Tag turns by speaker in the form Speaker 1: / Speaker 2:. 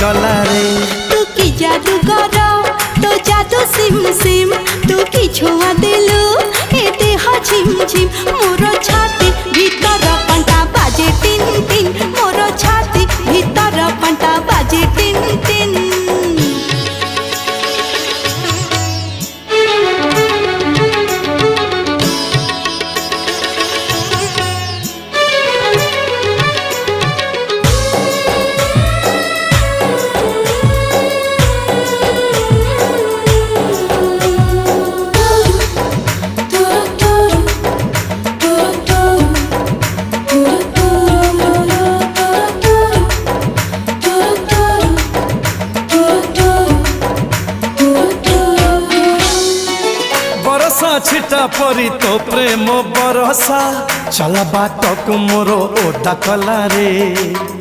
Speaker 1: गला रे।
Speaker 2: तू की जादूगर तो जादू सिम सिम तू की छुआ दिलु ए देह झिम झिम मोर छाती भीतर पंटा बाजे टिन टिन मोर छाती भीतर पंटा बाजे टिन टिन।
Speaker 1: छिटा परी तो प्रेम बरसा चल बात को मोर ओदा कला रे।